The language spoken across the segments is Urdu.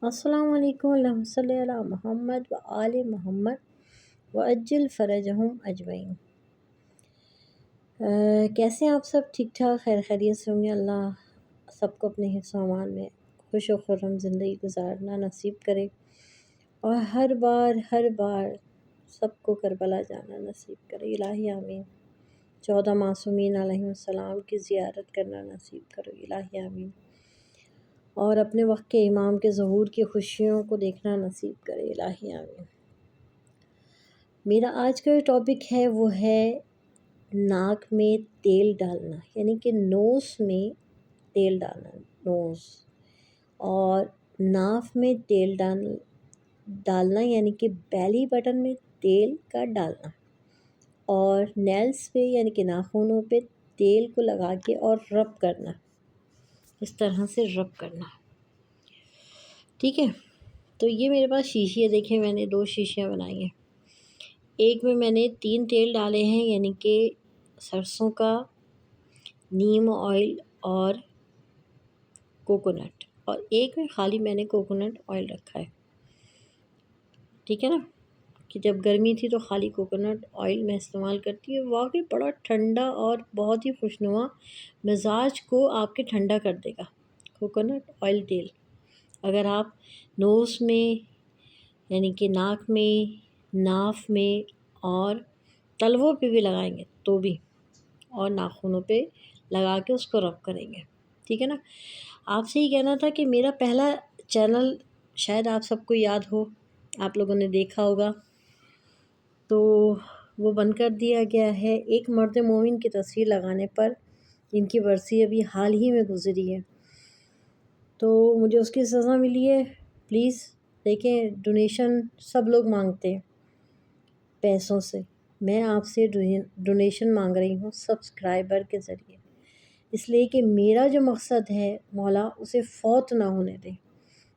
السلام علیکم اللہم صلی علی محمد و آل محمد و عجل فرجہم اجمعین۔ کیسے ہیں آپ سب؟ ٹھیک ٹھاک خیر خیریت سے ہوں گے؟ اللہ سب کو اپنے حفظ و امان میں خوش و خرم زندگی گزارنا نصیب کرے، اور ہر بار سب کو کربلا جانا نصیب کرے، الہی آمین۔ 14 معصومین علیہم السلام کی زیارت کرنا نصیب کرو، الہی آمین۔ اور اپنے وقت کے امام کے ظہور کی خوشیوں کو دیکھنا نصیب کرے، الہی آمین۔ میرا آج کا جو ٹاپک ہے وہ ہے ناک میں تیل ڈالنا، یعنی کہ نوز میں تیل ڈالنا، نوز اور ناف میں تیل ڈالنا یعنی کہ بیلی بٹن میں تیل کا ڈالنا، اور نیلز پہ یعنی کہ ناخنوں پہ تیل کو لگا کے اور رب کرنا، اس طرح سے رب کرنا، ٹھیک ہے۔ تو یہ میرے پاس شیشی ہے، دیکھیں میں نے 2 شیشیاں بنائی ہیں۔ ایک میں نے 3 تیل ڈالے ہیں، یعنی کہ سرسوں کا، نیم آئل اور کوکونٹ، اور ایک میں خالی میں نے کوکونٹ آئل رکھا ہے، ٹھیک ہے نا، کہ جب گرمی تھی تو خالی کوکونٹ آئل میں استعمال کرتی ہوں۔ واقعی بڑا ٹھنڈا اور بہت ہی خوشنما مزاج کو آپ کے ٹھنڈا کر دے گا کوکونٹ آئل تیل۔ اگر آپ نوز میں یعنی کہ ناک میں، ناف میں اور تلووں پہ بھی لگائیں گے تو بھی، اور ناخنوں پہ لگا کے اس کو رب کریں گے، ٹھیک ہے نا۔ آپ سے یہ کہنا تھا کہ میرا پہلا چینل شاید آپ سب کو یاد ہو، آپ لوگوں نے دیکھا ہوگا، تو وہ بند کر دیا گیا ہے ایک مرد مومن کی تصویر لگانے پر، جن کی برسی ابھی حال ہی میں گزری ہے، تو مجھے اس کی سزا ملی ہے۔ پلیز دیکھیں، ڈونیشن سب لوگ مانگتے ہیں پیسوں سے، میں آپ سے ڈونیشن مانگ رہی ہوں سبسکرائبر کے ذریعے، اس لیے کہ میرا جو مقصد ہے مولا اسے فوت نہ ہونے دیں،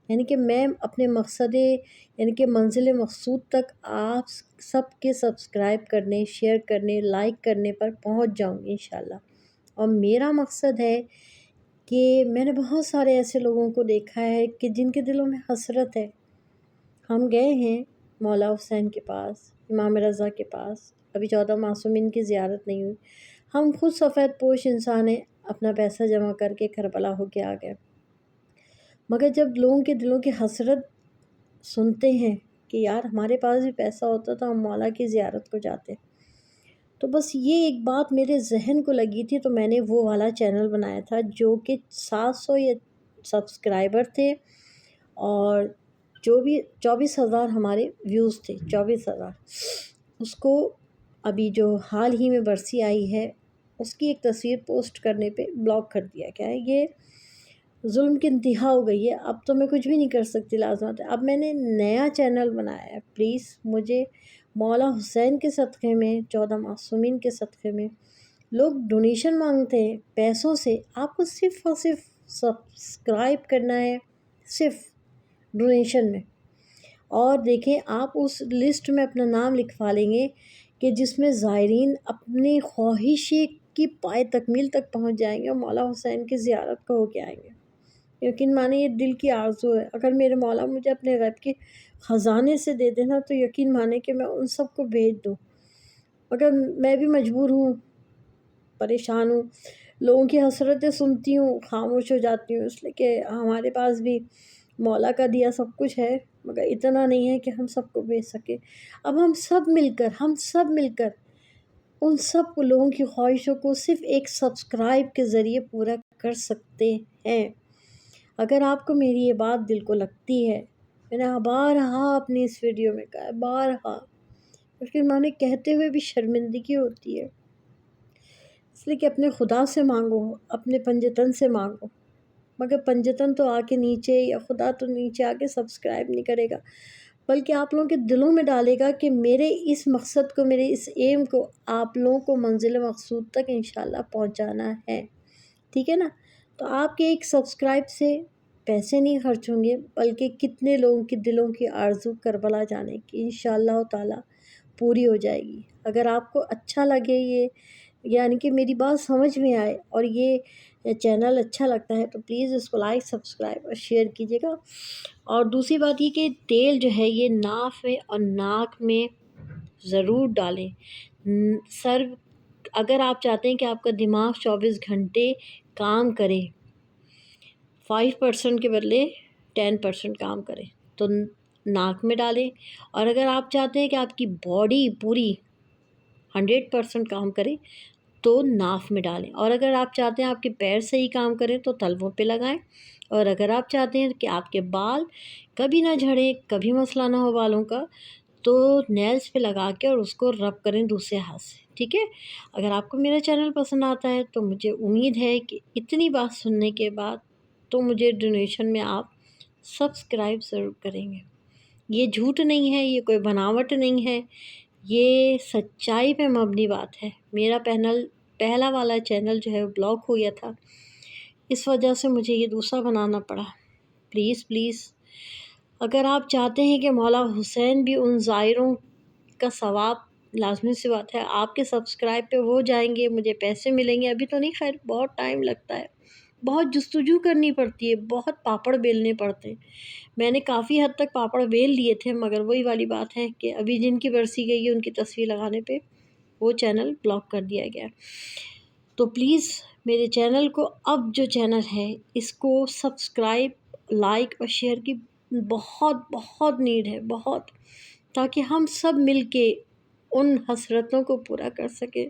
یعنی کہ میں اپنے مقصد یعنی کہ منزل مقصود تک آپ سب کے سبسکرائب کرنے، شیئر کرنے، لائک کرنے پر پہنچ جاؤں گی انشاءاللہ۔ اور میرا مقصد ہے کہ میں نے بہت سارے ایسے لوگوں کو دیکھا ہے کہ جن کے دلوں میں حسرت ہے۔ ہم گئے ہیں مولا حسین کے پاس، امام رضا کے پاس، ابھی 14 معصومین کی زیارت نہیں ہوئی، ہم خود سفید پوش انسان ہیں، اپنا پیسہ جمع کر کے کربلا ہو کے آ گئے، مگر جب لوگوں کے دلوں کی حسرت سنتے ہیں کہ یار ہمارے پاس بھی پیسہ ہوتا تو ہم مولا کی زیارت کو جاتے، تو بس یہ ایک بات میرے ذہن کو لگی تھی، تو میں نے وہ والا چینل بنایا تھا جو کہ 700 یا سبسکرائبر تھے، اور جو بھی 24,000 ہمارے ویوز تھے، 24,000۔ اس کو ابھی جو حال ہی میں برسی آئی ہے اس کی ایک تصویر پوسٹ کرنے پہ بلاک کر دیا گیا ہے۔ یہ ظلم کی انتہا ہو گئی ہے، اب تو میں کچھ بھی نہیں کر سکتی، لازمات ہے اب میں نے نیا چینل بنایا ہے۔ پلیز مجھے مولا حسین کے صدقے میں، 14 معصومین کے صدقے میں، لوگ ڈونیشن مانگتے ہیں پیسوں سے، آپ کو صرف اور صرف سبسکرائب کرنا ہے، صرف ڈونیشن میں، اور دیکھیں آپ اس لسٹ میں اپنا نام لکھوا لیں گے کہ جس میں زائرین اپنی خواہش کی پائے تکمیل تک پہنچ جائیں گے اور مولا حسین کی زیارت کو ہو کے آئیں گے۔ یقین مانیں یہ دل کی آرزو ہے، اگر میرے مولا مجھے اپنے غیب کے خزانے سے دے دینا تو یقین مانیں کہ میں ان سب کو بھیج دوں، مگر میں بھی مجبور ہوں، پریشان ہوں، لوگوں کی حسرتیں سنتی ہوں، خاموش ہو جاتی ہوں، اس لیے کہ ہمارے پاس بھی مولا کا دیا سب کچھ ہے، مگر اتنا نہیں ہے کہ ہم سب کو بھیج سکے۔ اب ہم سب مل کر ان سب کو، لوگوں کی خواہشوں کو صرف ایک سبسکرائب کے ذریعے پورا کر سکتے ہیں۔ اگر آپ کو میری یہ بات دل کو لگتی ہے، میں نے بارہا اپنی اس ویڈیو میں کہا ہے، بارہا، لیکن میں نے کہتے ہوئے بھی شرمندگی ہوتی ہے، اس لیے کہ اپنے خدا سے مانگو، اپنے پنجتن سے مانگو، مگر پنجتن تو آ کے نیچے، یا خدا تو نیچے آ کے سبسکرائب نہیں کرے گا، بلکہ آپ لوگوں کے دلوں میں ڈالے گا کہ میرے اس مقصد کو، میرے اس ایم کو آپ لوگوں کو منزل مقصود تک انشاءاللہ پہنچانا ہے، ٹھیک ہے نا۔ تو آپ کے ایک سبسکرائب سے پیسے نہیں خرچ ہوں گے، بلکہ کتنے لوگوں کے دلوں کی آرزو کربلا جانے کی انشاءاللہ تعالی پوری ہو جائے گی۔ اگر آپ کو اچھا لگے یہ، یعنی کہ میری بات سمجھ میں آئے اور یہ یا چینل اچھا لگتا ہے تو پلیز اس کو لائک سبسکرائب اور شیئر کیجیے گا۔ اور دوسری بات یہ کہ تیل جو ہے یہ ناف میں اور ناک میں ضرور ڈالیں۔ سر اگر آپ چاہتے ہیں کہ آپ کا دماغ 24 گھنٹے کام کرے، 5% کے بدلے 10% کام کرے، تو ناک میں ڈالیں۔ اور اگر آپ چاہتے ہیں کہ آپ کی باڈی پوری 100% کام کرے تو ناف میں ڈالیں۔ اور اگر آپ چاہتے ہیں آپ کے پیر صحیح کام کریں تو تلووں پہ لگائیں۔ اور اگر آپ چاہتے ہیں کہ آپ کے بال کبھی نہ جھڑیں، کبھی مسئلہ نہ ہو بالوں کا، تو نیلز پہ لگا کے اور اس کو رب کریں دوسرے ہاتھ سے، ٹھیک ہے۔ اگر آپ کو میرا چینل پسند آتا ہے تو مجھے امید ہے کہ اتنی بات سننے کے بعد تو مجھے ڈونیشن میں آپ سبسکرائب ضرور کریں گے۔ یہ جھوٹ نہیں ہے، یہ کوئی بناوٹ نہیں ہے، یہ سچائی پہ مبنی بات ہے۔ میرا پہلا والا چینل جو ہے وہ بلاک ہو گیا تھا، اس وجہ سے مجھے یہ دوسرا بنانا پڑا۔ پلیز اگر آپ چاہتے ہیں کہ مولا حسین بھی ان زائروں کا ثواب، لازمی سی بات ہے آپ کے سبسکرائب پہ ہو جائیں گے، مجھے پیسے ملیں گے، ابھی تو نہیں، خیر بہت ٹائم لگتا ہے، بہت جستجو کرنی پڑتی ہے، بہت پاپڑ بیلنے پڑتے ہیں۔ میں نے کافی حد تک پاپڑ بیل لیے تھے، مگر وہی والی بات ہے کہ ابھی جن کی برسی گئی ہے ان کی تصویر لگانے پہ وہ چینل بلاک کر دیا گیا۔ تو پلیز میرے چینل کو، اب جو چینل ہے اس کو سبسکرائب، لائک اور شیئر کی بہت بہت نیڈ ہے، بہت، تاکہ ہم سب مل کے ان حسرتوں کو پورا کر سکیں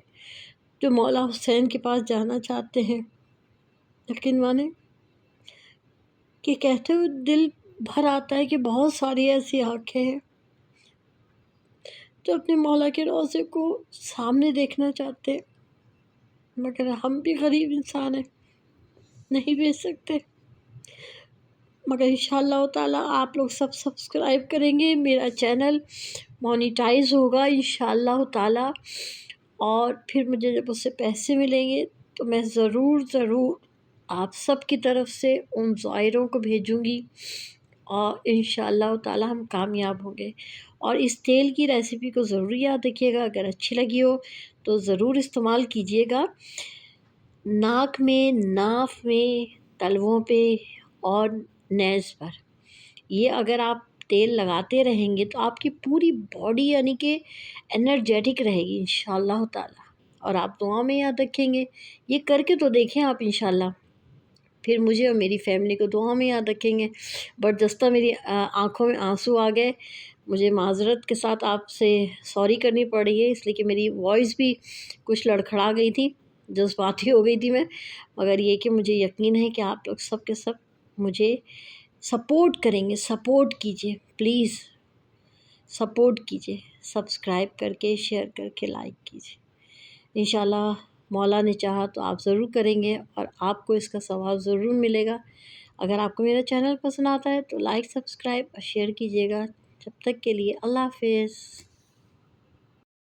جو مولا حسین کے پاس جانا چاہتے ہیں۔ یقین مانیں کہ کہتے ہوئے دل بھر آتا ہے کہ بہت ساری ایسی آنکھیں ہیں جو اپنے مولا کے روضے کو سامنے دیکھنا چاہتے ہیں، مگر ہم بھی غریب انسان ہیں، نہیں بیچ سکتے۔ مگر انشاءاللہ تعالیٰ آپ لوگ سب سبسکرائب کریں گے، میرا چینل مونیٹائز ہوگا انشاءاللہ تعالیٰ، اور پھر مجھے جب اس سے پیسے ملیں گے تو میں ضرور آپ سب کی طرف سے ان زائروں کو بھیجوں گی، اور انشاءاللہ تعالیٰ ہم کامیاب ہوں گے۔ اور اس تیل کی ریسیپی کو ضرور یاد رکھیے گا، اگر اچھی لگی ہو تو ضرور استعمال کیجیے گا، ناک میں، ناف میں، تلووں پہ اور نیز پر۔ یہ اگر آپ تیل لگاتے رہیں گے تو آپ کی پوری باڈی یعنی کہ انرجیٹک رہے گی انشاءاللہ تعالیٰ، اور آپ دعا میں یاد رکھیں گے، یہ کر کے تو دیکھیں آپ انشاءاللہ، پھر مجھے اور میری فیملی کو دعا میں یاد رکھیں گے۔ بردستہ میری آنکھوں میں آنسو آ گئے، مجھے معذرت کے ساتھ آپ سے سوری کرنی پڑ رہی ہے، اس لیے کہ میری وائس بھی کچھ لڑکھڑا گئی تھی، جذباتی ہو گئی تھی میں، مگر یہ کہ مجھے یقین ہے کہ آپ لوگ سب کے سب مجھے سپورٹ کریں گے۔ سپورٹ کیجیے، پلیز سپورٹ کیجیے، سبسکرائب کر کے، شیئر کر کے، لائک کیجیے۔ انشاءاللہ مولا نے چاہا تو آپ ضرور کریں گے اور آپ کو اس کا ثواب ضرور ملے گا۔ اگر آپ کو میرا چینل پسند آتا ہے تو لائک، سبسکرائب اور شیئر کیجیے گا۔ جب تک کے لیے اللہ حافظ۔